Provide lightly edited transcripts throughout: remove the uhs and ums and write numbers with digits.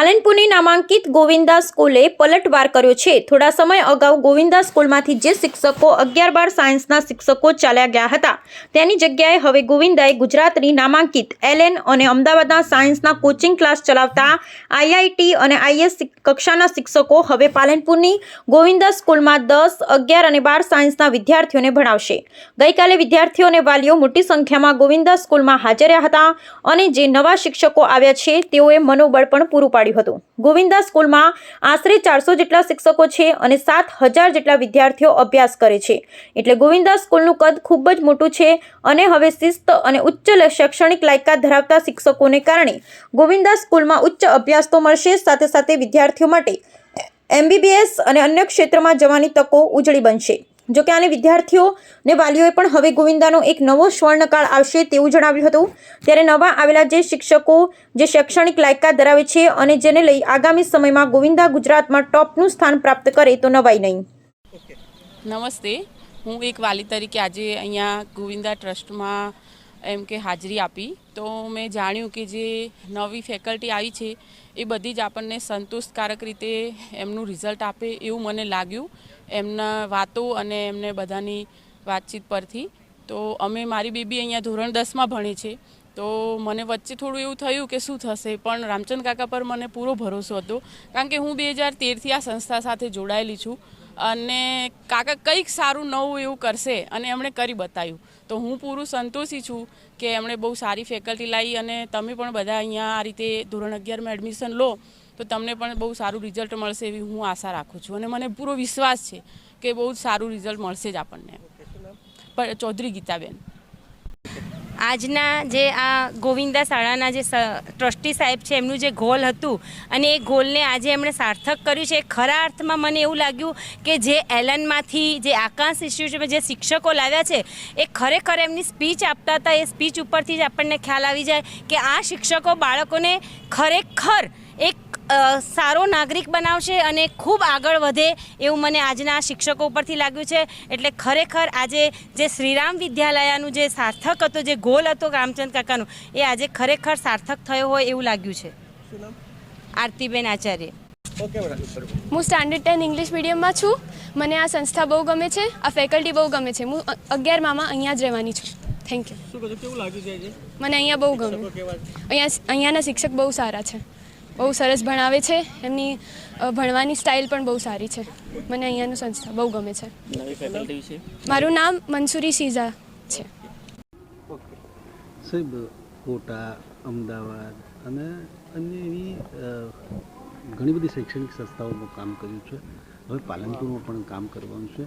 પાલનપુરની નામાંકિત ગોવિંદા સ્કૂલે પલટવાર કર્યો છે। થોડા સમય અગાઉ ગોવિંદા સ્કૂલમાંથી જે શિક્ષકો 11-12 સાયન્સના શિક્ષકો ચાલ્યા ગયા હતા તેની જગ્યાએ હવે ગોવિંદાએ ગુજરાતની નામાંકિત એલએન અને અમદાવાદના સાયન્સના કોચિંગ ક્લાસ ચલાવતા આઈઆઈટી અને આઈએસ કક્ષાના શિક્ષકો હવે પાલનપુરની ગોવિંદા સ્કૂલમાં 10, 11 અને 12 સાયન્સના વિદ્યાર્થીઓને ભણાવશે। ગઈકાલે વિદ્યાર્થીઓ અને વાલીઓ મોટી સંખ્યામાં ગોવિંદા સ્કૂલમાં હાજર રહ્યા હતા અને જે નવા શિક્ષકો આવ્યા છે તેઓએ મનોબળ પણ પૂરું પાડ્યું હતું। ગોવિંદા સ્કૂલમાં આશરે 400 જેટલા શિક્ષકો છે અને 7000 જેટલા વિદ્યાર્થીઓ અભ્યાસ કરે છે, એટલે ગોવિંદા સ્કૂલનું કદ ખૂબ જ મોટું છે અને હવે શિસ્ત અને ઉચ્ચ શૈક્ષણિક લાયકાત ધરાવતા શિક્ષકોને કારણે ગોવિંદા સ્કૂલમાં ઉચ્ચ અભ્યાસ તો મળશે, સાથે સાથે વિદ્યાર્થીઓ માટે એમબીબીએસ અને અન્ય ક્ષેત્રમાં જવાની તકો ઉજળી બનશે। જોકે આને વિદ્યાર્થીઓ ને વાલીઓએ પણ હવે ગોવિંદાનો એક નવો સ્વર્ણકાળ આવશે તેવું જણાવ્યું હતું। ત્યારે નવા આવેલા જે શિક્ષકો જે શૈક્ષણિક લાયકાત ધરાવે છે અને જેને લઈ આગામી સમયમાં ગોવિંદા ગુજરાતમાં ટોપનું સ્થાન પ્રાપ્ત કરે તો નવાઈ નહીં। નમસ્તે, હું એક વાલી તરીકે આજે અહીંયા ગોવિંદા ટ્રસ્ટમાં એમ કે હાજરી આપી તો મેં જાણ્યું કે જે નવી ફેકલ્ટી આવી છે એ બધી જ આપણને સંતોષકારક રીતે એમનું રિઝલ્ટ આપે એવું મને લાગ્યું એમના વાતો અને એમને બધાની વાતચીત પરથી। તો અમે મારી બેબી અહીંયા ધોરણ 10માં ભણે છે તો મને વચ્ચે થોડું એવું થયું કે શું થશે, પણ રામચંદ કાકા પર મને પૂરો ભરોસો હતો કારણ કે હું 2013થી આ સંસ્થા સાથે જોડાયેલી છું અને કાકા કંઈક સારું નવું એવું કરશે અને એમણે કરી બતાવ્યું। તો હું પૂરું સંતોષી છું કે એમણે બહુ સારી ફેકલ્ટી લાવી અને તમે પણ બધા અહીંયા આ રીતે ધોરણ 11માં એડમિશન લો તો તમને પણ બહુ સારું રિઝલ્ટ મળશે એવી હું આશા રાખું છું અને મને પૂરો વિશ્વાસ છે કે બહુ સારું રિઝલ્ટ મળશે જ આપણને। પણ ચૌધરી ગીતાબેન આજના જે આ ગોવિંદા શાળાના જે ટ્રસ્ટી સાહેબ છે એમનું જે ગોલ હતું અને એ ગોલને આજે એમણે સાર્થક કર્યું છે। ખરા અર્થમાં મને એવું લાગ્યું કે જે એલનમાંથી જે આકાશ ઇન્સ્ટિટ્યૂટમાં જે શિક્ષકો લાવ્યા છે એ ખરેખર એમની સ્પીચ આપતા હતા, એ સ્પીચ ઉપરથી જ આપણને ખ્યાલ આવી જાય કે આ શિક્ષકો બાળકોને ખરેખર એક સારો નાગરિક બનાવશે અને ખૂબ આગળ વધે એવું મને આજના શિક્ષકો ઉપરથી લાગ્યું છે। એટલે ખરેખર આજે જે શ્રીરામ વિદ્યાલયનું જે સાર્થક હતો, જે ગોલ હતો રામચંદ કાકાનું, એ આજે ખરેખર સાર્થક થયો હોય એવું લાગ્યું છે। આરતીબેન આચાર્ય। હું સ્ટાન્ડર્ડ 10 ઇંગ્લિશ મીડિયમમાં છું। મને આ સંસ્થા બહુ ગમે છે, આ ફેકલ્ટી બહુ ગમે છે। હું 11માં અહીંયા જ રહેવાની છું। Thank you. મને અહીંયા બહુ ગમે, અહીંયાના શિક્ષક બહુ સારા છે, બહુ સરસ ભણાવે છે, એમની ભણવાની સ્ટાઇલ પણ બહુ સારી છે। મને અહીંયાનું સંસ્થા બહુ ગમે છે। મારું નામ મંસૂરી સીઝા છે। સાહેબ, કોટા, અમદાવાદ અને અન્ય એવી ઘણી બધી શૈક્ષણિક સંસ્થાઓમાં કામ કર્યું છે, હવે પાલનપુરમાં પણ કામ કરવાનું છે,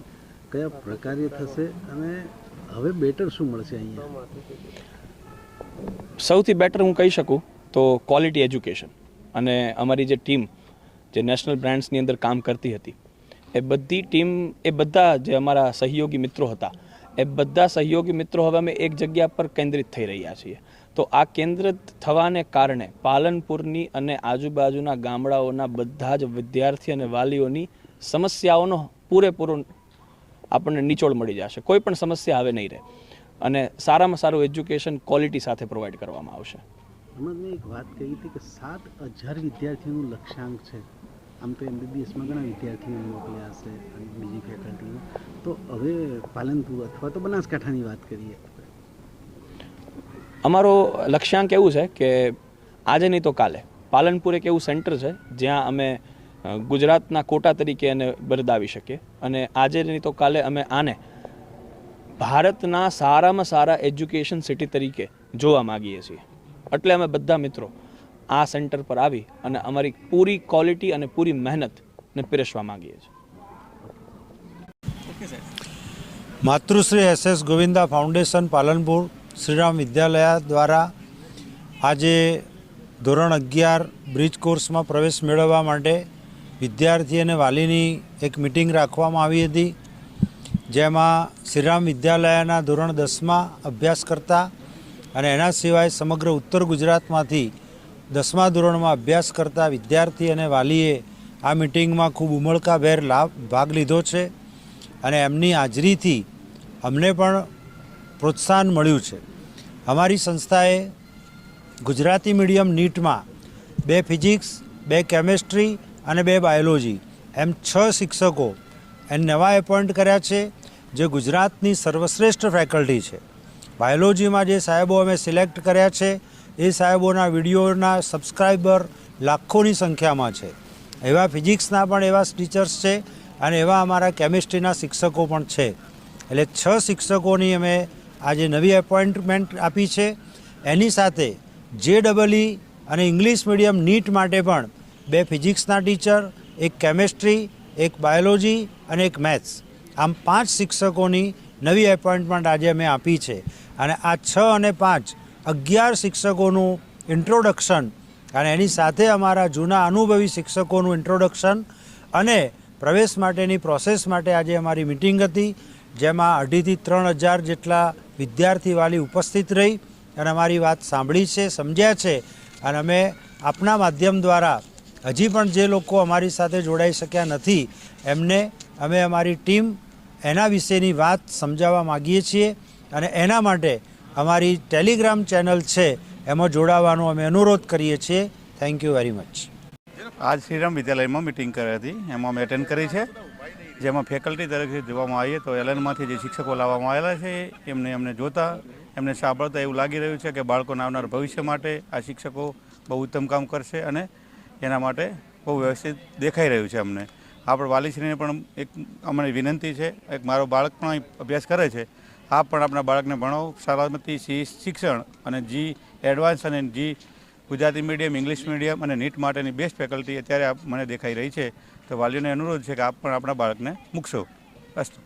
કયા પ્રકારે થશે અને હવે બેટર શું મળશે અહીંયા? સૌથી બેટર હું કહી શકું તો ક્વોલિટી એજ્યુકેશન અને અમારી જે ટીમ જે નેશનલ બ્રાન્ડ્સની અંદર કામ કરતી હતી એ બધી ટીમ, એ બધા જે અમારા સહયોગી મિત્રો હતા એ બધા સહયોગી મિત્રો હવે અમે એક જગ્યા પર કેન્દ્રિત થઈ રહ્યા છીએ। તો આ કેન્દ્રિત થવાને કારણે પાલનપુરની અને આજુબાજુના ગામડાઓના બધા જ વિદ્યાર્થી અને વાલીઓની સમસ્યાઓનો પૂરેપૂરો આપણને નિચોડ મળી જશે, કોઈ પણ સમસ્યા હવે નહીં રહે અને સારામાં સારું એજ્યુકેશન ક્વોલિટી સાથે પ્રોવાઈડ કરવામાં આવશે। હમણાં મેં એક વાત કહી હતી કે 7000 વિદ્યાર્થીઓનું લક્ષ્યાંક છે, આમ તો એમબીબીએસમાં ઘણા વિદ્યાર્થીઓને મોકલ્યા હશે અને બીજી ફેકલ્ટીમાં, તો હવે પાલનપુર અથવા તો બનાસકાંઠાની વાત કરીએ, અમારો લક્ષ્યાંક એવું છે કે આજે નહીં તો કાલે પાલનપુર એક એવું સેન્ટર છે જ્યાં અમે ગુજરાતના કોટા તરીકે એને બરદાવી શકીએ અને આજે નહીં તો કાલે અમે આને ભારતના સારામાં સારા એજ્યુકેશન સિટી તરીકે જોવા માગીએ છીએ। એટલે અમે બધા મિત્રો આ સેન્ટર પર આવી અને અમારી પૂરી ક્વોલિટી અને પૂરી મહેનતને પીરસવા માંગીએ છીએ। માતૃશ્રી SS ગોવિંદા ફાઉન્ડેશન પાલનપુર શ્રીરામ વિદ્યાલય દ્વારા આજે ધોરણ 11 બ્રિજ કોર્સમાં પ્રવેશ મેળવવા માટે વિદ્યાર્થી અને વાલીની એક મિટિંગ રાખવામાં આવી હતી, જેમાં શ્રીરામ વિદ્યાલયના ધોરણ 10માં અભ્યાસ કરતા અને એના સિવાય સમગ્ર ઉત્તર ગુજરાતમાંથી 10મા ધોરણમાં અભ્યાસ કરતા વિદ્યાર્થી અને વાલીએ આ મિટિંગમાં ખૂબ ઉમળકાભેર ભાગ લીધો છે અને એમની હાજરીથી અમને પણ પ્રોત્સાહન મળ્યું છે। અમારી સંસ્થાએ ગુજરાતી મીડિયમ નીટમાં 2 ફિઝિક્સ, 2 કેમેસ્ટ્રી અને 2 બાયોલોજી એમ 6 શિક્ષકો એને નવા એપોઇન્ટ કર્યા છે, જે ગુજરાતની સર્વશ્રેષ્ઠ ફેકલ્ટી છે. બાયોલોજીમાં જે સાહેબો અમે સિલેક્ટ કર્યા છે એ સાહેબોના વિડીયોના સબસ્ક્રાઈબર લાખોની સંખ્યામાં છે. એવા ફિઝિક્સના પણ એવા ટીચર્સ છે અને એવા અમારા કેમિસ્ટ્રીના શિક્ષકો પણ છે. એટલે 6 શિક્ષકોની અમે આજે નવી એપોઇન્ટમેન્ટ આપી છે. એની સાથે JEE અને ઇંગ્લિશ મીડિયમ નીટ માટે પણ 2 ફિઝિક્સના ટીચર, 1 કેમેસ્ટ્રી, 1 બાયોલોજી અને 1 મેથ્સ, આમ 5 શિક્ષકોની નવી એપોઇન્ટમેન્ટ આજે અમે આપી છે. અને આ 6 અને 5 11 શિક્ષકોનું ઇન્ટ્રોડક્શન અને એની સાથે અમારા જૂના અનુભવી શિક્ષકોનું ઇન્ટ્રોડક્શન અને પ્રવેશ માટેની પ્રોસેસ માટે આજે અમારી મિટિંગ હતી, જેમાં 2,500 થી 3,000 જેટલા વિદ્યાર્થી વાલી ઉપસ્થિત રહી અને અમારી વાત સાંભળી છે, સમજ્યા છે. અને અમે આપના માધ્યમ દ્વારા હજી પણ જે લોકો અમારી સાથે જોડાઈ શક્યા નથી એમને અમે અમારી ટીમ એના વિશેની વાત સમજાવવા માગીએ છીએ અને એના માટે અમારી ટેલિગ્રામ ચેનલ છે એમાં જોડાવાનો અમે અનુરોધ કરીએ છીએ. Thank you very much. આજ શ્રીરામ વિદ્યાલયમાં મિટિંગ કરી હતી, એમાં અમે એટેન્ડ કરી છે, જેમાં ફેકલ્ટી તરફથી જોવામાં આવીએ તો એલએનમાંથી જે શિક્ષકો લાવવામાં આવેલા છે એમને જોતા એમને સાંભળતા એવું લાગી રહ્યું છે કે બાળકોના આવનાર ભવિષ્ય માટે આ શિક્ષકો બહુ ઉત્તમ કામ કરશે અને એના માટે બહુ વ્યવસ્થિત દેખાઈ રહ્યું છે. અમને આપણે વાલીશ્રીને પણ એક અમારી વિનંતી છે, એક મારો બાળક પણ અહીં અભ્યાસ કરે છે, આપ પણ આપણા બાળકને ભણો. સલામતી શિક્ષણ અને જી એડવાન્સ અને જી ગુજરાતી મીડિયમ, ઇંગ્લિશ મીડિયમ અને નીટ માટેની બેસ્ટ ફેકલ્ટી અત્યારે મને દેખાઈ રહી છે. તો વાલીઓને અનુરોધ છે કે આપ પણ આપણા બાળકને મૂકશો. અસ્તુ.